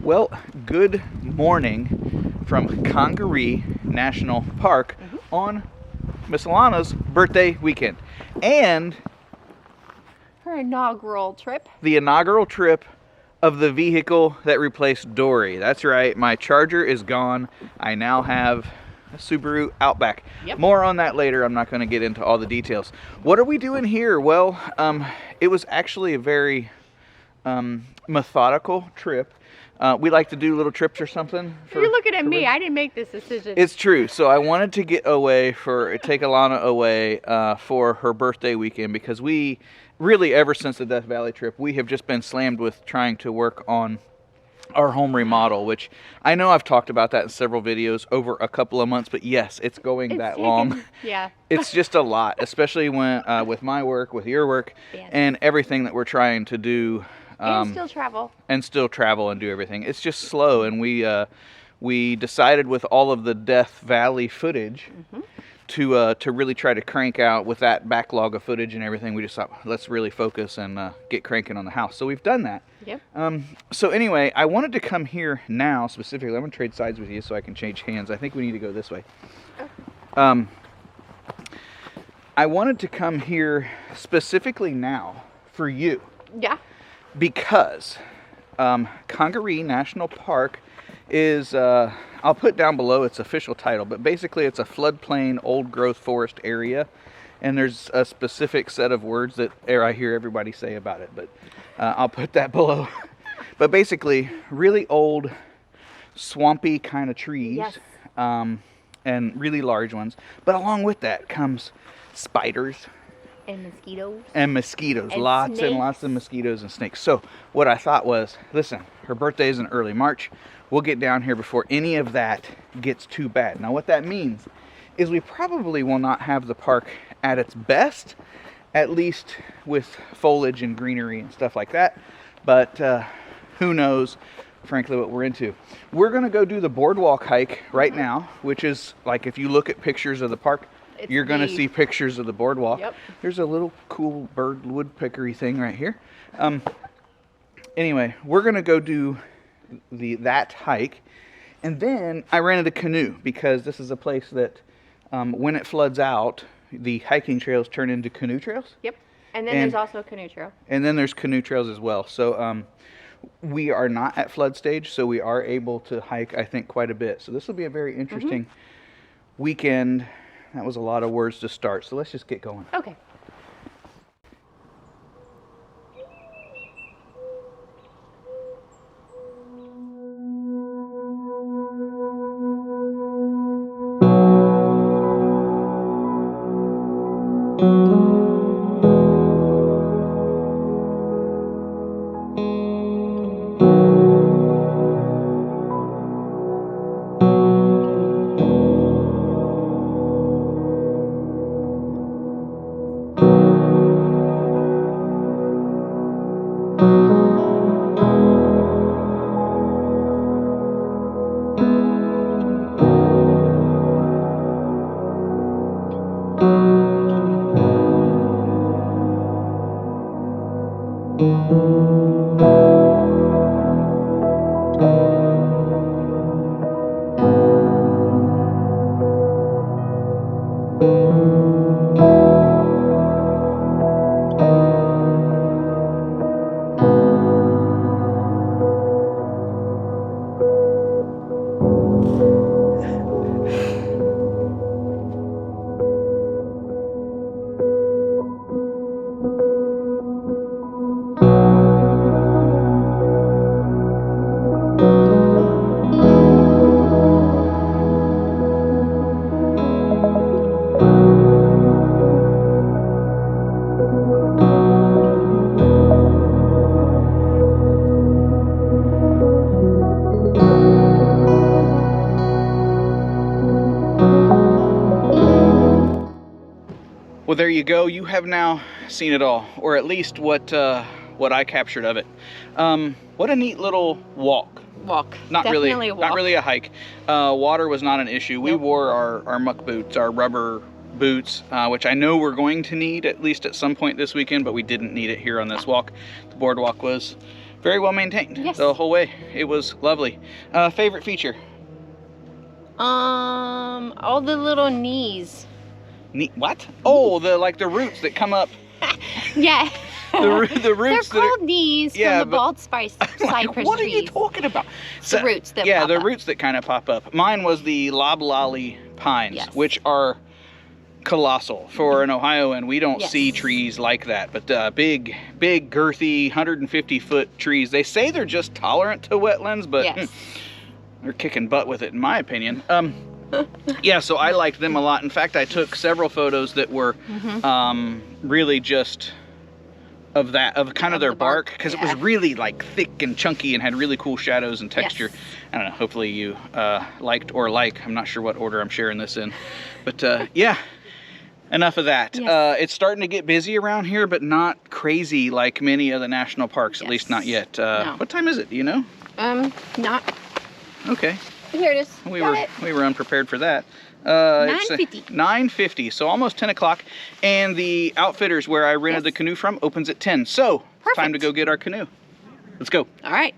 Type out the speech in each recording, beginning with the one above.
Well, good morning from Congaree National Park on Miss Alana's birthday weekend. And her inaugural trip. The inaugural trip of the vehicle that replaced Dory. That's right, my Charger is gone. I now have a Subaru Outback. Yep. More on that later. I'm not going to get into all the details. What are we doing here? Well, it was actually a very methodical trip. We like to do little trips or something. You're looking at me. I didn't make this decision. It's true. So I wanted to take Alana away for her birthday weekend, because we really, ever since the Death Valley trip, we have just been slammed with trying to work on our home remodel, which I know I've talked about that in several videos over a couple of months, but yes, it's going that long. Yeah. It's just a lot, especially when with my work, with your work, and everything that we're trying to do. And still travel. And still travel and do everything. It's just slow, and we decided with all of the Death Valley footage to really try to crank out with that backlog of footage and everything. We just thought, let's really focus and get cranking on the house. So we've done that. Yep. So anyway, I wanted to come here now specifically. I'm going to trade sides with you so I can change hands. I think we need to go this way. Okay. I wanted to come here specifically now for you. Yeah. Because Congaree National Park is, I'll put down below its official title, but basically it's a floodplain old growth forest area, and there's a specific set of words that I hear everybody say about it, but I'll put that below. But basically really old swampy kind of trees. Yes. And really large ones, but along with that comes spiders. And mosquitoes. And mosquitoes. And lots snakes. and lots of mosquitoes and snakes. So what I thought was, listen, her birthday is in early March. We'll get down here before any of that gets too bad. Now what that means is we probably will not have the park at its best, at least with foliage and greenery and stuff like that. But who knows, frankly, what we're into. We're going to go do the Boardwalk hike right now, which is like, if you look at pictures of the park, you're going to see pictures of the Boardwalk. Yep. There's a little cool bird woodpeckery thing right here. Anyway, we're going to go do that hike. And then I rented a canoe, because this is a place that when it floods out, the hiking trails turn into canoe trails. Yep. And then there's also a canoe trail. And then there's canoe trails as well. So we are not at flood stage, so we are able to hike, I think, quite a bit. So this will be a very interesting weekend. That was a lot of words to start, so let's just get going. Okay. Well, there you go. You have now seen it all, or at least what I captured of it. What a neat little walk. Not really a hike. Water was not an issue. We wore our muck boots, our rubber boots, which I know we're going to need at least at some point this weekend, but we didn't need it here on this walk. The boardwalk was Very well maintained. Yes. The whole way. It was lovely. Favorite feature? All the little knees. What? Oh, the roots that come up. Yeah. The roots. They're called knees from the bald cypress What trees. are you talking about? The roots that pop the up. roots that kind of pop up. Mine was the loblolly pines, Yes. which are colossal for an Ohioan. We don't Yes. see trees like that, but big, girthy, 150-foot trees. They say they're just tolerant to wetlands, but Yes. they're kicking butt with it, in my opinion. Yeah, so I liked them a lot. In fact, I took several photos that were really just of kind of their bark, because it was really like thick and chunky and had really cool shadows and texture. Yes. I don't know, hopefully you liked or like. I'm not sure what order I'm sharing this in, but yeah, enough of that. Yes. It's starting to get busy around here, but not crazy like many of the national parks, at least not yet. No. What time is it, do you know? Not. Okay. Here it is. We Got were unprepared for that. 9:50. 9:50, so almost 10 o'clock. And the Outfitters where I rented the canoe from opens at 10. So, it's time to go get our canoe. Let's go. All right.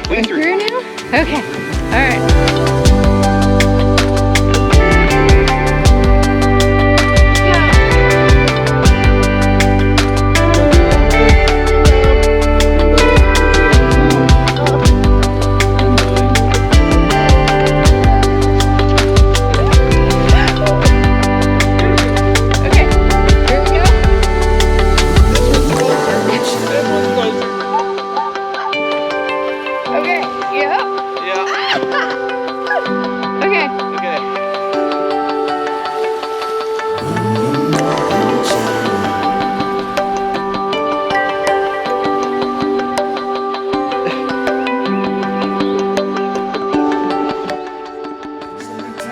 Went through. Through now? Okay. All right. Okay. Here we go. Okay. Yep. Yeah. Okay. Okay.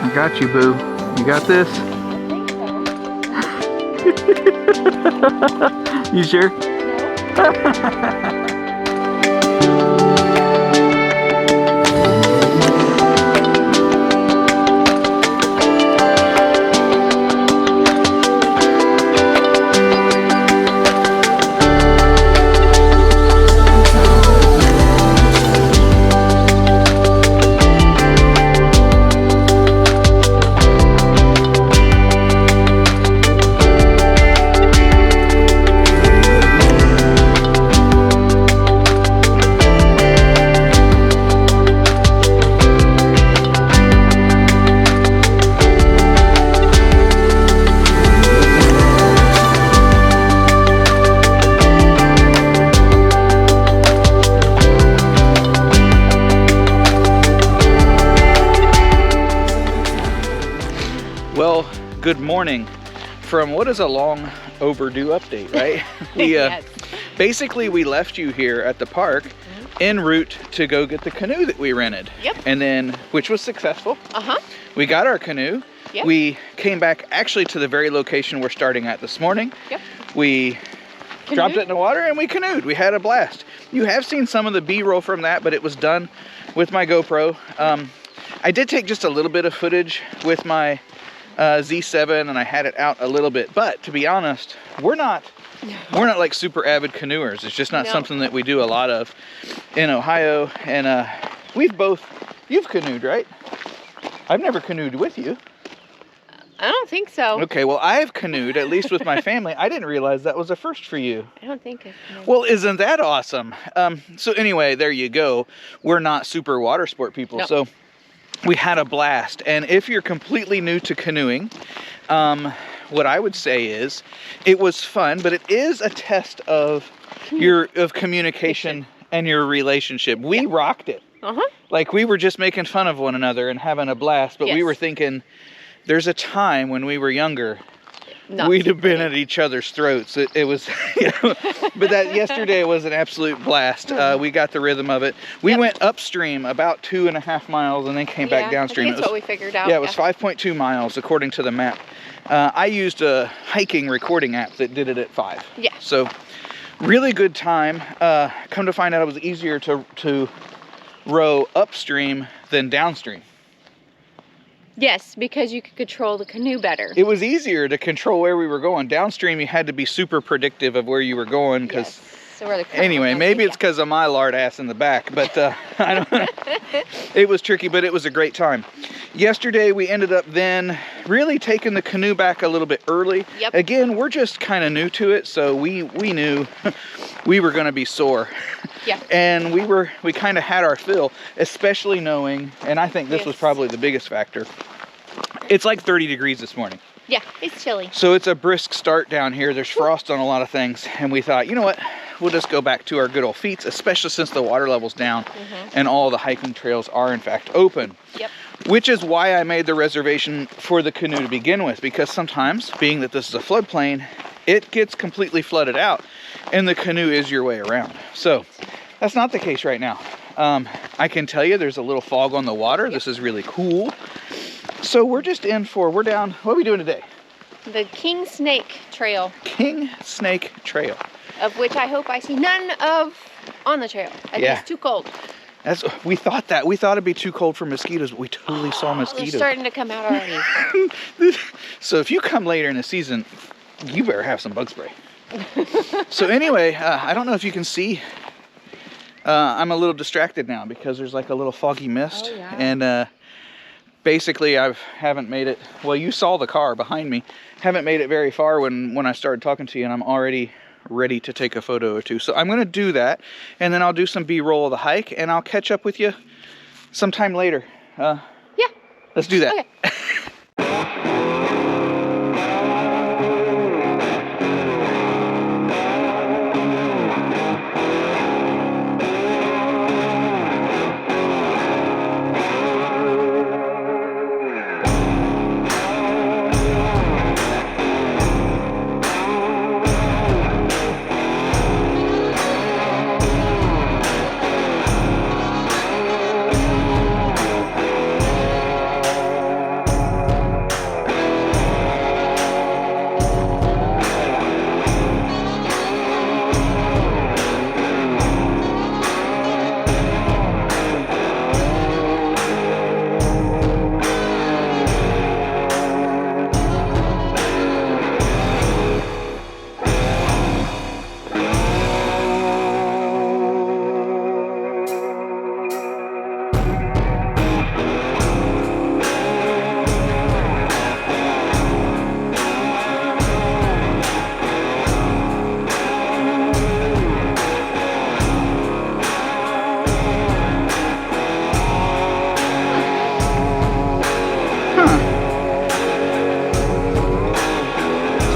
I got you, boo. You got this? You sure? Well, good morning from what is a long overdue update, right? We Yes. basically we left you here at the park en route to go get the canoe that we rented. Yep. And then, which was successful. Uh-huh. We got our canoe. Yep. We came back actually to the very location we're starting at this morning. Yep. We dropped it in the water and we canoed. We had a blast. You have seen some of the B-roll from that, but it was done with my GoPro. I did take just a little bit of footage with my Z7 and I had it out a little bit, but to be honest, we're not like super avid canoers. It's just not No. something that we do a lot of in Ohio. And you've canoed, right? I've never canoed with you. I don't think so. Okay, well, I've canoed, at least with my family. I didn't realize that was a first for you. I don't think I've canoed. Well, isn't that awesome? So anyway, there you go. We're not super water sport people, Nope. so we had a blast. And if you're completely new to canoeing, what I would say is it was fun, but it is a test of communication and your relationship. We rocked it. Like, we were just making fun of one another and having a blast, but we were thinking, there's a time when we were younger, we'd have been at each other's throats. It was, but that yesterday was an absolute blast. We got the rhythm of it. We went upstream about 2.5 miles and then came back downstream. That's what we figured out. Yeah, it was 5.2 miles according to the map. I used a hiking recording app that did it at 5. Yeah. So really good time. Come to find out, it was easier to row upstream than downstream. Yes, because you could control the canoe better. It was easier to control where we were going. Downstream, you had to be super predictive of where you were going. Because anyway, maybe it's because of my lard ass in the back, but I don't know. It was tricky, but it was a great time. Yesterday, we ended up then really taking the canoe back a little bit early. Yep. Again, we're just kind of new to it, so we knew we were going to be sore. Yeah. And we kind of had our fill, especially knowing, and I think this was probably the biggest factor, it's like 30 degrees this morning. Yeah, it's chilly. So it's a brisk start down here. There's frost on a lot of things. And we thought, you know what? We'll just go back to our good old feet, especially since the water level's down and all the hiking trails are in fact open. Yep. Which is why I made the reservation for the canoe to begin with, because sometimes, being that this is a floodplain, it gets completely flooded out and the canoe is your way around. So that's not the case right now. I can tell you there's a little fog on the water. This is really cool. So we're down, what are we doing today? The King Snake Trail. King Snake Trail. Of which I hope I see none of on the trail. I think it's too cold. We thought it'd be too cold for mosquitoes, but we totally saw mosquitoes. They're starting to come out already. So if you come later in the season, you better have some bug spray. So anyway, I don't know if you can see. I'm a little distracted now because there's like a little foggy mist. Oh, yeah. And basically I haven't made it. Well, you saw the car behind me. Haven't made it very far when I started talking to you, and I'm already ready to take a photo or two. So I'm going to do that, and then I'll do some B-roll of the hike, and I'll catch up with you sometime later. Yeah. Let's do that. Okay.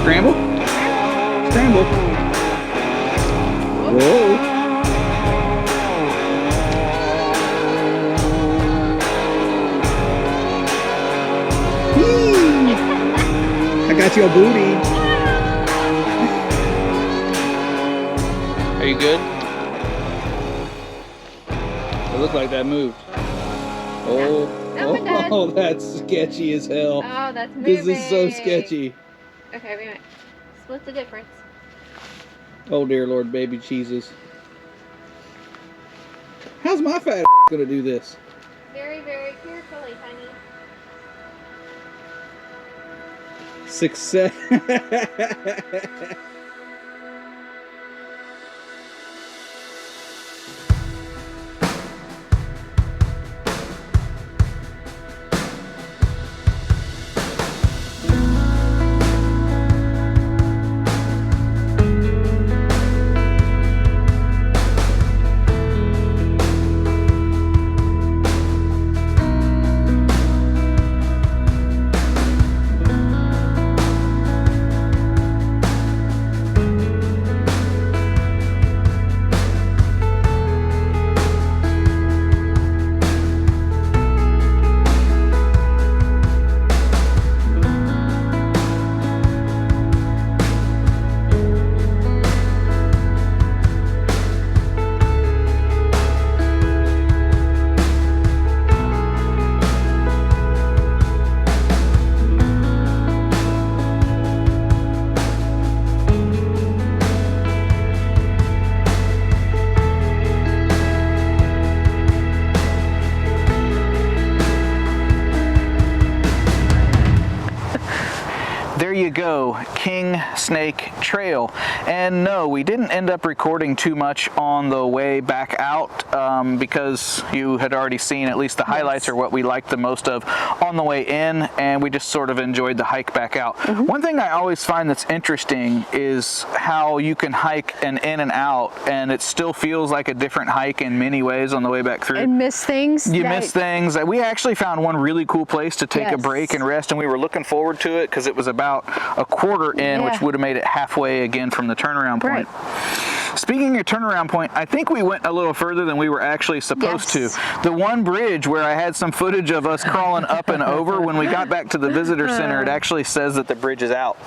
Scramble? Scramble. Whoa. I got your booty. Are you good? It looked like that moved. Oh, oh, that's sketchy as hell. Oh, that's moving. This is so sketchy. Okay, wait a minute. Split the difference. Oh dear Lord, baby cheeses. How's my fat gonna do this? Very, very carefully, honey. Success. go, King Snake Trail. And no, we didn't end up recording too much on the way back out because you had already seen at least the highlights or what we liked the most of on the way in, and we just sort of enjoyed the hike back out. One thing I always find that's interesting is how you can hike an in and out, and it still feels like a different hike in many ways on the way back through. And miss things. You miss things. We actually found one really cool place to take a break and rest, and we were looking forward to it because it was about a quarter in, which would have made it halfway again from the turnaround point. Speaking of turnaround point, I think we went a little further than we were actually supposed to. The one bridge where I had some footage of us crawling up and over, when we got back to the visitor center, it actually says that the bridge is out.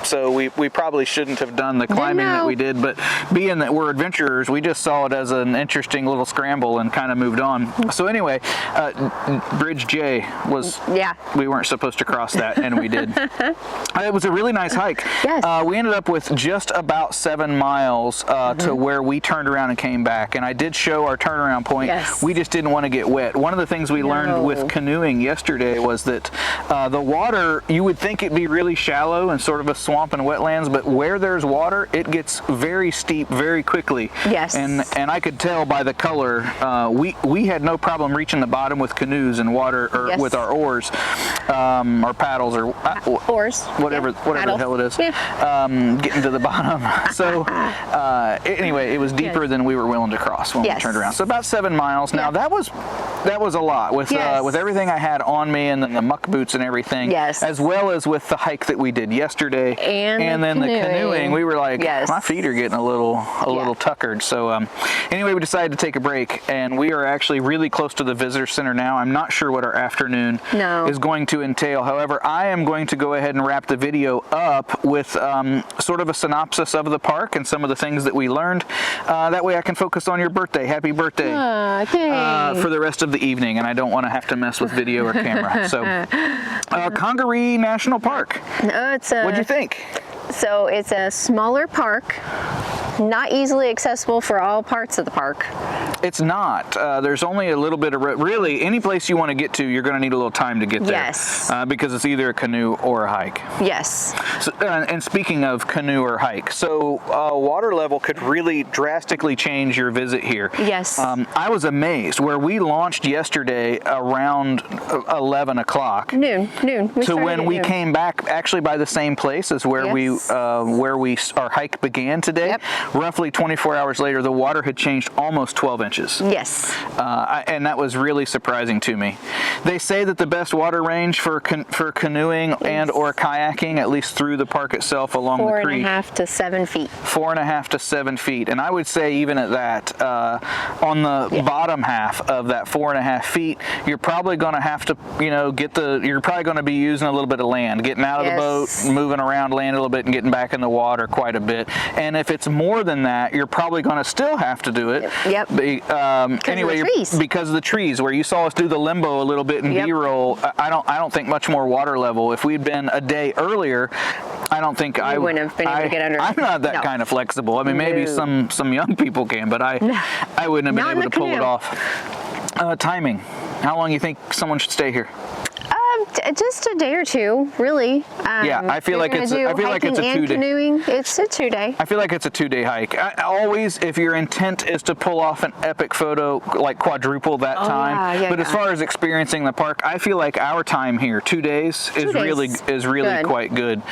So we probably shouldn't have done the climbing that we did, but being that we're adventurers, we just saw it as an interesting little scramble and kind of moved on. So anyway, Bridge J was, we weren't supposed to cross that, and we did. It was a really nice hike. We ended up with just about 7 miles to where we turned around and came back, and I did show our turnaround point. We just didn't want to get wet. One of the things we learned with canoeing yesterday was that the water, you would think it'd be really shallow and sort of a swamp and wetlands, but where there's water, it gets very steep very quickly. And I could tell by the color. We had no problem reaching the bottom with canoes and water, or with our oars, or paddles, or oars, whatever the hell it is, getting to the bottom. So anyway, it was deeper than we were willing to cross when we turned around. So about 7 miles. Now that was a lot with everything I had on me, and then the muck boots and everything, as well as with the hike that we did yesterday, and then the canoeing. We were like, my feet are getting a little tuckered. So anyway, we decided to take a break, and we are actually really close to the visitor center now. I'm not sure what our afternoon is going to entail. However, I am going to go ahead and wrap the video up with sort of a synopsis of the park and some of the things that we learned. That way I can focus on your birthday. Happy birthday. For the rest of the evening, and I don't want to have to mess with video or camera. So Congaree National Park. What'd you think? So it's a smaller park, not easily accessible for all parts of the park. It's not. There's only a little bit of, really, any place you want to get to, you're going to need a little time to get there. Because it's either a canoe or a hike. So, and speaking of canoe or hike, so water level could really drastically change your visit here. I was amazed where we launched yesterday around 11 o'clock. Noon. To when we came back actually by the same place as where our hike began today. Roughly 24 hours later, the water had changed almost 12 inches. And that was really surprising to me. They say that the best water range for canoeing and or kayaking, at least through the park itself along the creek, 4.5 to 7 feet. 4.5 to 7 feet. And I would say even at that, on the bottom half of that 4.5 feet, you're probably going to have to, you're probably going to be using a little bit of land, getting out of the boat, moving around land a little bit, and getting back in the water quite a bit. And if it's more than that, you're probably going to still have to do it. Anyway, because of the trees, where you saw us do the limbo a little bit in B-roll. I don't think much more water level. If we'd been a day earlier, I don't think I wouldn't have been able to get under. I'm not that kind of flexible. I mean, maybe some young people can, but I wouldn't have been able to pull it off. Timing. How long do you think someone should stay here? Just a day or two, really. I feel like it's a 2-day. Canoeing, it's a 2-day. I feel like it's a 2-day hike. Always, if your intent is to pull off an epic photo, like quadruple that time. But as far as experiencing the park, I feel like our time here, 2 days, is really quite good.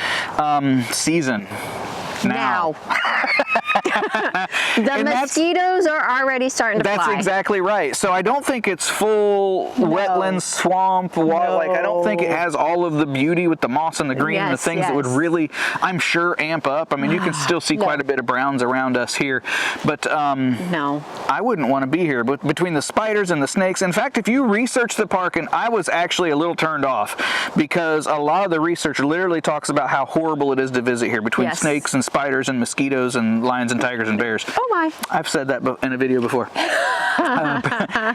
Season. Now. The mosquitoes are already starting to fly. That's exactly right. So I don't think it's full wetland, swamp, water. Like, I don't think it has all of the beauty with the moss and the green and the things that would really, I'm sure, amp up. I mean, you can still see quite a bit of browns around us here, but I wouldn't want to be here. But between the spiders and the snakes, in fact, if you research the park, and I was actually a little turned off because a lot of the research literally talks about how horrible it is to visit here between snakes and spiders and mosquitoes and lions lions and tigers and bears. Oh my. I've said that in a video before.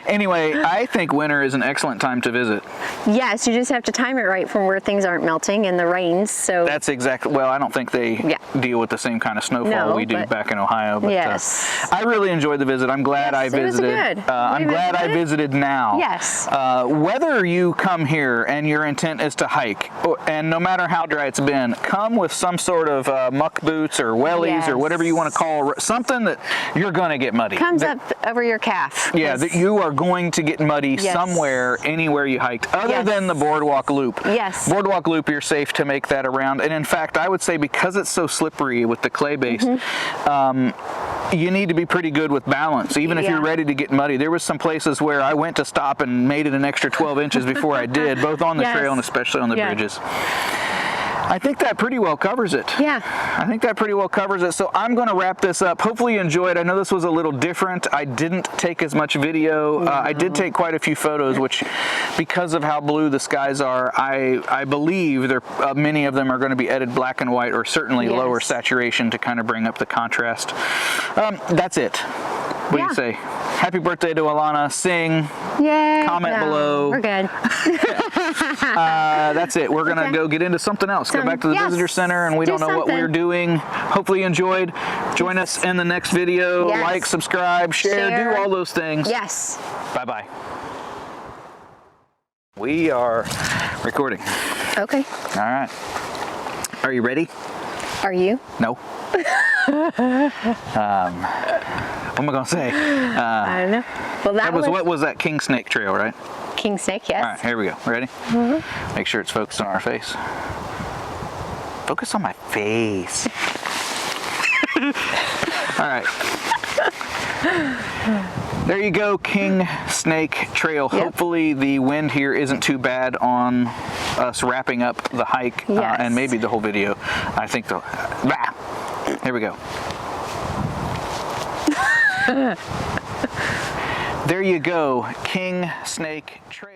Anyway, I think winter is an excellent time to visit. Yes, you just have to time it right from where things aren't melting and the rains. So that's exactly, well, I don't think they deal with the same kind of snowfall we do back in Ohio. But, yes. I really enjoyed the visit. I'm glad I visited. It was good. I'm glad I visited now. Yes. Whether you come here and your intent is to hike, and no matter how dry it's been, come with some sort of muck boots or wellies or whatever you want to call something that you're going to get muddy. Comes up over your calf. Yeah, that you are going to get muddy somewhere, anywhere you hiked, other than the Boardwalk Loop. Yes. Boardwalk Loop, you're safe to make that around. And in fact, I would say because it's so slippery with the clay base, you need to be pretty good with balance, even if you're ready to get muddy. There was some places where I went to stop and made it an extra 12 inches before I did, both on the trail and especially on the bridges. I think that pretty well covers it. Yeah. I think that pretty well covers it. So I'm going to wrap this up. Hopefully you enjoyed. I know this was a little different. I didn't take as much video. I did take quite a few photos, which because of how blue the skies are, I believe many of them are going to be edited black and white or certainly lower saturation to kind of bring up the contrast. That's it. What do you say? Happy birthday to Alana. Sing. Yay. Comment below. We're good. That's it. We're going to go get into something else. Go back to the visitor center, and we don't know what we're doing. Hopefully you enjoyed. Join us in the next video. Like, subscribe, share, do all those things. Yes. Bye-bye. We are recording. Okay. All right. Are you ready? Are you? No. What am I going to say? I don't know. Well, that was what was that King Snake Trail, right? King Snake, yes. All right, here we go. Ready? Make sure it's focused on our face. Focus on my face. All right. There you go, King Snake Trail. Hopefully the wind here isn't too bad on us wrapping up the hike and maybe the whole video. I think here we go. There you go, King Snake Trail.